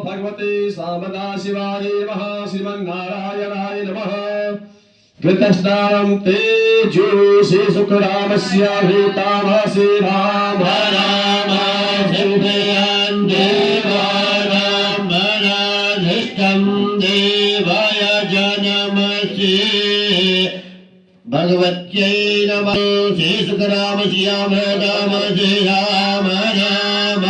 भगवते सामदा शिवाय नमः श्रीमन्नारायणाय नमः कृतस्नानं तेजोषि सुखरामस्य भूतामसि राम राम सिद्धयन् देवानां मनाधिष्ठं देवाय जनमसि भगवत्यै नमः श्री सुखरामस्य भूतामसि राम राम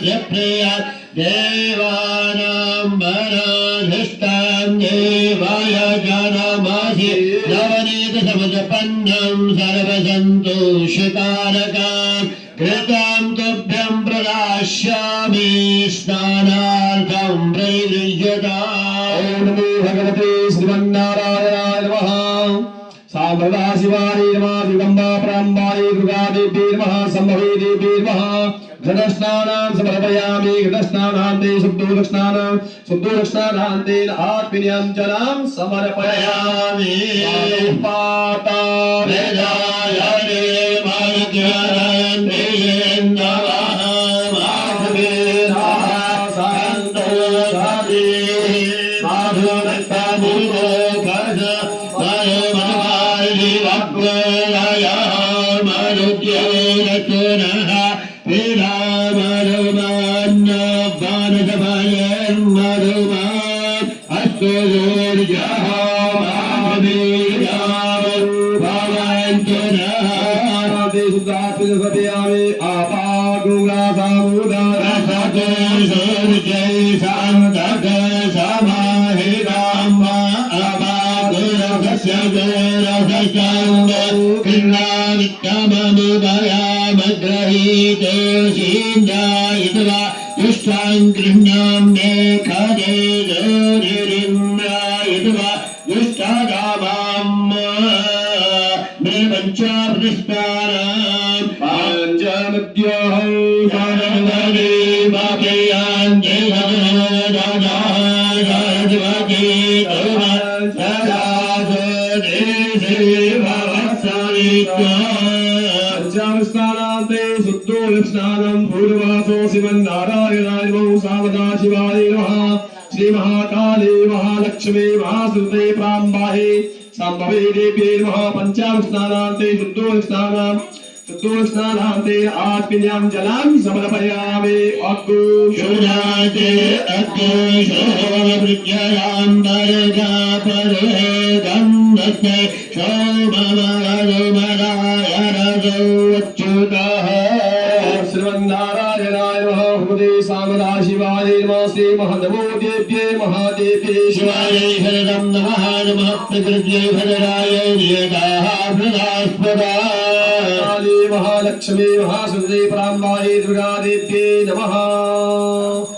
सिद्धया देवानां मनाधिष्ठं देवाय जनमसि नवनीत समजपन्नं सर्वसन्तोषकारकं कृतं तुभ्यं प्रदास्यामि स्नानार्थं प्रयुज्यताम्। ॐ नमो भगवते श्रीमन्नारायणाय नमः साम्प्रदा शिवाय नमः जगदम्बा प्राम्बाय दुर्गादेव्यै नमः सम्भवे देव्यै नमः घटस्नानं समर्पयामि घटस्नानान्ते शुद्धोदकस्नानान्ते आत्मनीयं जलं समर्पयामि पाता वेदाय देवायन्ते नमः माधवेनाः सन्तोषादि माधवत्तमुदो कज मयमहारि वक्वलय मरुद्योरतुनः गृह्णां मे खदे निरिन्द्रायित्वा दुष्टागामां मे पञ्चाप्रतिष्ठानां पाञ्चमद्योः सारवदे मापयान्ते राजाधिपति पंचामस्नानान्ते शुद्धोदकस्नानं पूर्ववासो श्रीमन्नारायणाय नमः सावदा शिवाय नमः श्री महाकाले महालक्ष्मी महासुते प्राम्बाहे संभवे देव्यै नमः पंचामस्नानान्ते शुद्धोदकस्नानान्ते आत्मनीयं जलं समर्पयामि अग्गुशोनाते अग्गुशोभृत्याम्बरजापरे गन्धते शोभमरमरायणजोच्युतः श्रीमन्नारायणाय नमः भगवते सामदा शिवाय नमः श्री महानमो देव्यै महादेव्यै शिवाय शरणं नमः नमः प्रकृत्यै भद्राय नियताः प्रदास्पदा काली महालक्ष्मी महासुते प्राम्बायै दुर्गादेव्यै नमः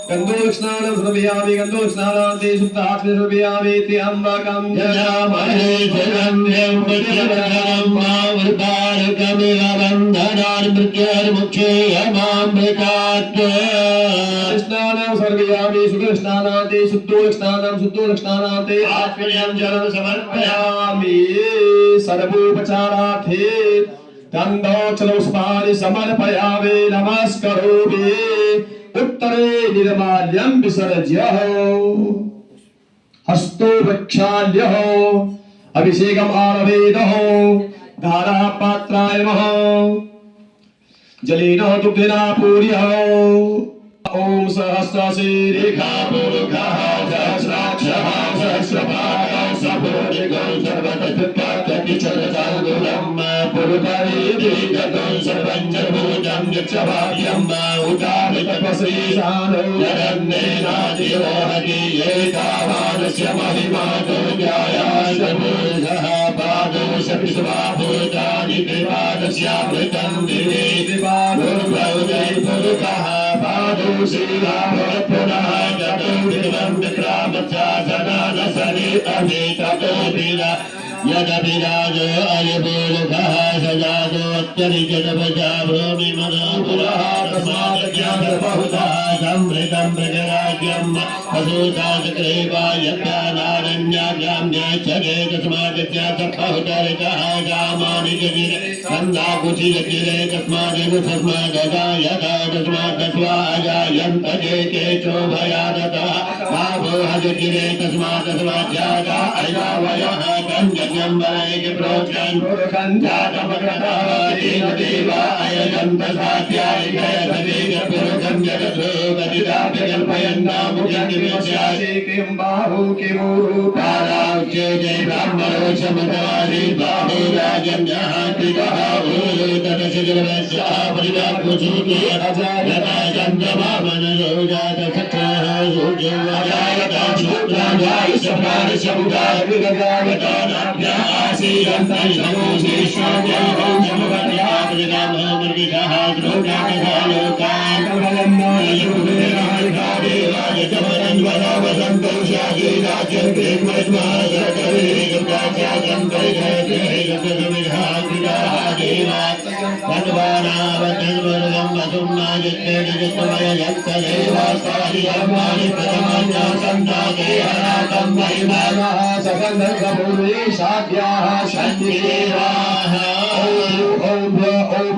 गन्धोस्नानं समर्पयामि गन्धोस्नानान्ते शुद्धात्मने समर्पयामि त्र्यम्बकं यजामहे शरण्यं त्र्यम्बकं मामृतारकमिव बन्धनान् मृत्युर्मुक्षेयमामृतात् स्नानं समर्पयामि शुद्धस्नानान्ते शुद्धोदकस्नानान्ते आत्मनीयं जलं समर्पयामि सर्वोपचारार्थे गन्धोच्छलपुष्पाणि समर्पयामि नमस्करोमि उत्तरे निर्माल्यं विसर्ज्य हस्तो प्रक्षाल्य अभिषेकम् आरभेदः धारापात्राय नमः जलेन दुग्धेन पूर्य ओम सहस्रशीर्षः पुरुषः सहस्राक्षः सहस्रपादः सबोधिगं सर्वतत्त्वकटिचरचारुलं पुरुषैर्दिगं सर्वञ्चभुजं यक्षभाग्यं उदारितपश्रीशानो जगन्नेनादिवहति एतावानस्य महिमा दुर्गायाशभुजः पादोशपिशुभाभूतानि त्रिपादस्यामृतं दिवे त्रिपादोर्भौजैर्पुरुषः पादोशीलाभवत्पुनः चतुर्विधं विक्रामच्छासनानसरि अभिततोऽभिन जगभिराजो अयपूर्वः सजातो अत्यरिजनपजा भूमि मनोपुरः तस्मात् बहुधा समृतं प्रजराज्यम् असूताचक्रेवायज्ञानारण्याभ्यां न्यायच्छगे तस्मात् बहुतरितः गामानि जगिरे सन्दाकुचिरगिरे तस्मादेव तस्मादगायता तस्मात् तस्वाजायन्त जे केचो भयादतः बाभो हजगिरे तस्मात् तस्माज्जाता अयावयः कञ्जन्यं वरैक प्रोक्षन् कञ्जातपकृतः तेन देवा अयजन्त साध्याय जयतवेग पुरुषं जगतो गतिदापि कल्पयन्नामुजनिमित्यासि किं बाहु किमुरूपाराच्ये जय ब्राह्मणो समदवारि बाहु राजन्यः कृतः भूयो तदशिगर्वस्याः परिवाकुसूते अजायता चन्द्रमामनरो जातसक्रः सूर्यो अजायता शूद्राजाय सपारशमुदाय विगतावता नाभ्या आसीदन्तै नमोऽशेषाद्याः समवर्यापरिणामो मर्गिषः द्रोजातथा लोकान् कलम्नायुर्वेरायुधादेवाय चमनन्वरावसन्तोषायै राज्यन्ते मज्मासकरे गङ्गाचाचन्ते जयते गतसमिधाग्रियाः देवा तन्वानावतन्वरुगं वसुम्नाजित्ते निजत्वमयन्तदेवास्तारियम्मानि प्रथमान्या सन्ताके हरातं महिमानः सकन्दर्भपूर्वे साध्याः शन्तिदेवाः ॐ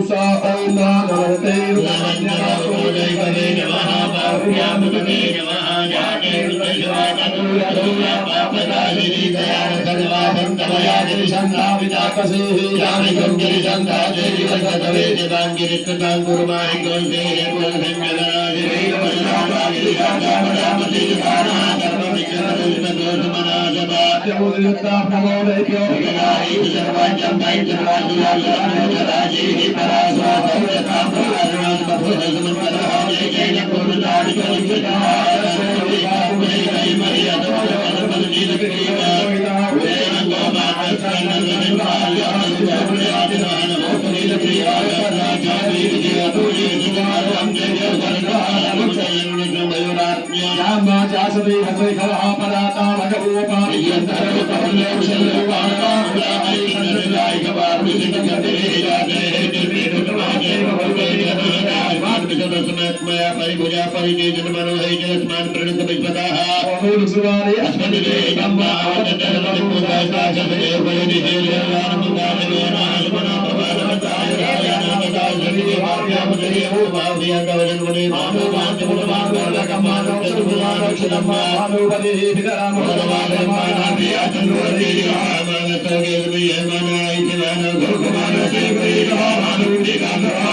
स ॐ नमस्ते नमोदैवते नमः पार्यामुदते नमः जाते विद्यवादूरदूरा पापदादिनी दयान सर्वासन्तमयादिरिसन्धाविताकसेः यामिकं गिरिसन्धादेवी वसतवे देवाङ्गिरिकृतां गुरुमाहि गोल्देहे गोल्धन्यगराजिरेवमनागिरिसन्धामदामतिरिकानाः सर्वमिच्छतुष्टदोषमनासभा जमुदियुक्ता प्रमोदय्यो विगदायि सर्वाज्यं दैत्यराजुराजुराजीः परास्वादं यथा प्रकाशनात्मभूतसमन्वतः जय जय पूर्णतादिकलिखितः परिभुजा परिजन मनोहै जस्मान प्रणत विश्वतः ओम सुवारे अस्मदिते गम्मा आवततल परिपूजास्ता सदेव परिनिधे देवान मुदामना आत्मना प्रभावताय रायाना पदाय जनिते भाव्यामते ओ भाव्या कवजन वने मानो मान्त मुदमान कम्मान चतुर्भुजान क्षणम्मा अनुपदे विदराम भगवान मानादिया चंद्रवती मानतगे वियमानाय दिवान गुरुमान से प्रेम मानुति गांधाय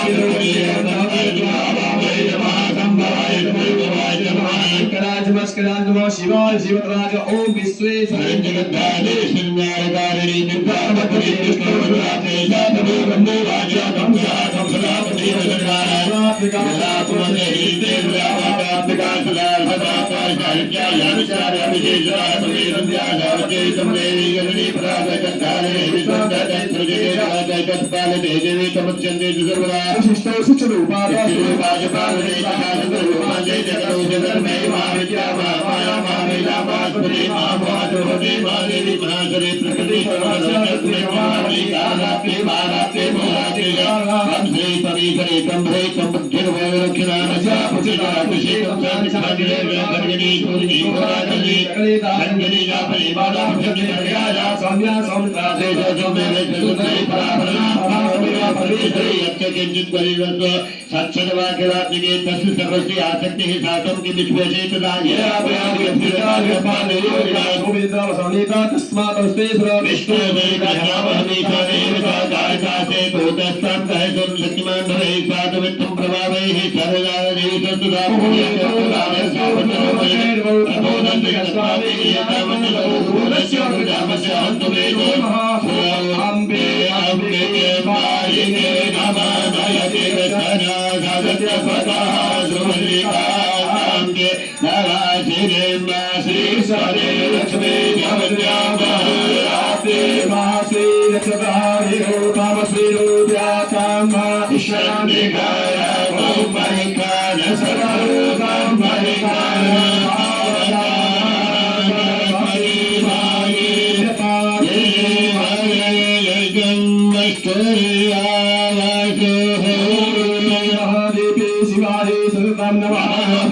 शिवाय शिवराज ओम विश्वेश्वराय जगद्धारे श्रीनारायणी निर्वाणपति कृष्णवराते जातवे वन्दे राजा कंसा कंसलापति वज्रकारात्मकात्मके देवयावात्मका सदा सदा साहित्यायानुचार्य विशेषरात्मे संध्यासावते समदेवी गणनी प्रातःकाले विश्वदत्तृजे राजकत्पालते देवी तमच्चन्ते सर्वदा विशिष्टो सुचरूपादरूपाजपालने तथासुरूपाजे जगतो जगन्मे महाविद्या माया मामेला मास्पति माभवाजोहते मादेवी महासरे प्रकृति सर्वसत्त्वे मामि कालाप्ते मालाप्ते मोहाते वंशे पवित्रे तंभे तंभ्यर्वरक्षणानसा पुचिता पुषेकं सानिसादिरे गणगणी पूर्णी होराजली संगनी जापरि बाला पुष्यर्याया सौम्या सौम्राते जोमे वेदुते परापरा भावमेवा परिते यत्किंचित् परिवर्त सच्चदवाक्यवादिके तस्य सर्वस्य आसक्तिः सातं कि विश्वेशे तदा येनापयादि अभिराजपाले योगिना गोविंदा वसनीता तस्मात् स्तेश्वर विष्णु देवतावहनीता देवता गायकासे तोतस्तं कहतुं शक्तिमान भवे स्वादवित्तं प्रभावैः सर्वदा देवतस्तुदा पुण्यकर्तारः सावतरोमये प्रबोधन्ते कस्मादे यतामन्नो गुरुस्य गुरुजामस्य हन्तुमेतो अम्बे अम्बे मायिने नमः देवतना साधत्य प्रकाश सुमल्लिकाम्बे नराशिरे मासी सरे लक्ष्मी जवद्यामहाराते मासी लक्ष्मी रूपमस्वी रूप्याकामा ईशानिकाय ओम महिकान सर्वरूपं महिकान भावना Samahi Sultam Namaha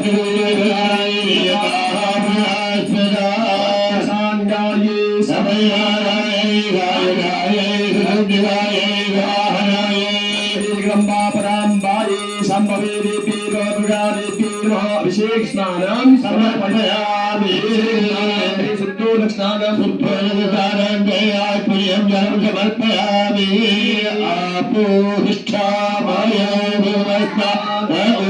Sangaye Samayaraye Gaye Gramba Parambaye Sambhavi Devi Durga Devi Abhishek Snanam Samarpayami Siddhu Lakshanam Suddhanam Jaya Priyam Janam Samarpayami Apo Hishthamaya Vivasta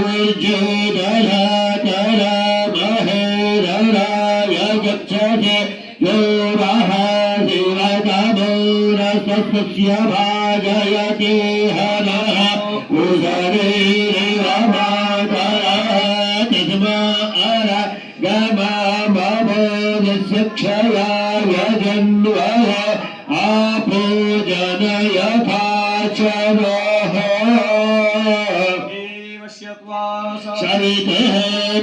Ujjudala Kara Mahera Yagacchate Yovaha Sivagamura Sasya Bhagayate Hanaha Uzare Ramadara Tisma Ara Gama Mamo Nisyakshaya Yajanvaya Apo Janaya Thacharaha Sharite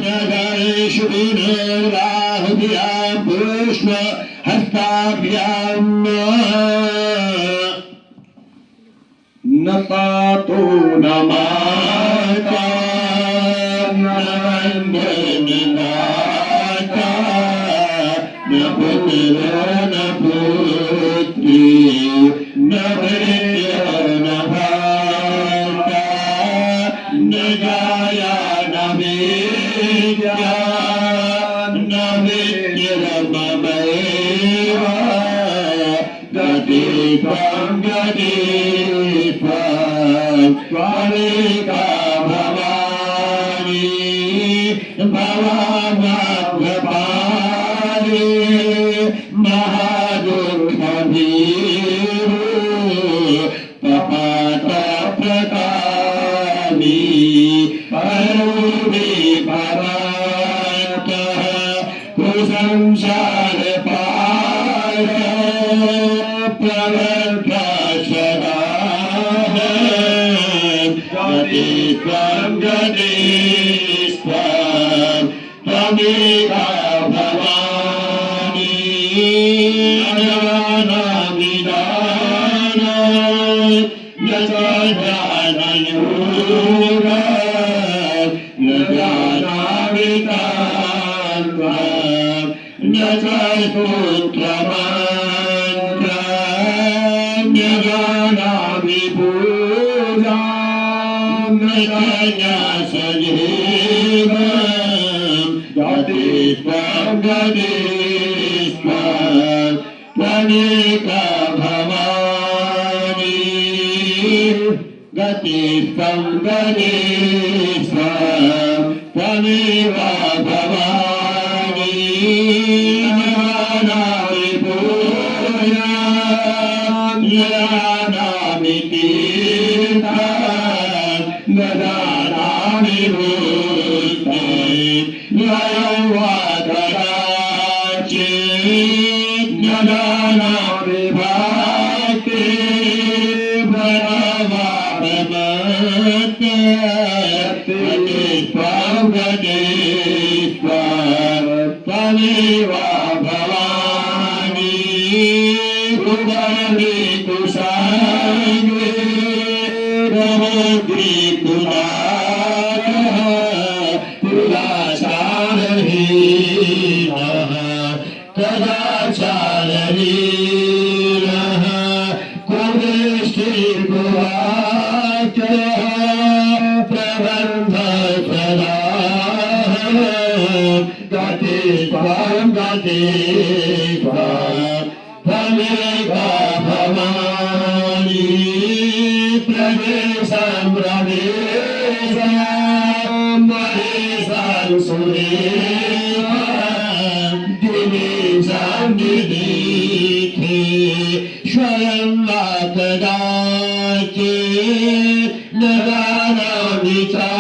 Nagarishu Vinirvahubhyam Pushna Hastabhyam Natato Namata Narandanata Naputira Naputri Navidya Navata Nagaya Navidya Navidya Ramameva Gati Pangadi Swarika Bhavani Bhavamagapani Mahadukhaviru Tapata Prakami Paruri Paranta Kusamshara Para Pravarkashara Gadisvam Gadisvam Tamika Bhavani Jnana Vidana Jnana Yoga Jnana Vidana Jnana Putra Mantra Jnana Vibhuja Jnana Sajivam Gadisvam Gadisvam Tanika Bhavani Gadisvam Gadisvam Tanika Bhavani Jnana Vibhuja Jnana Vitirtha Jnana Vibhuti Jnana Jnana Vibhakti Bhavamadhyate Gadisvam Gadisvam Tamiva Bhavani Rudari Kusangri Ramudri Kunaka Kulasharahina Kadacharahina Kudishti Kuhaka Prabandha Sadahana Gadisvam Gadisvam Tamika Bhavani Pragesam Pragesam Mahisam Surevam Divisam Didikhe Shwayam Vatadache Nagana Vichara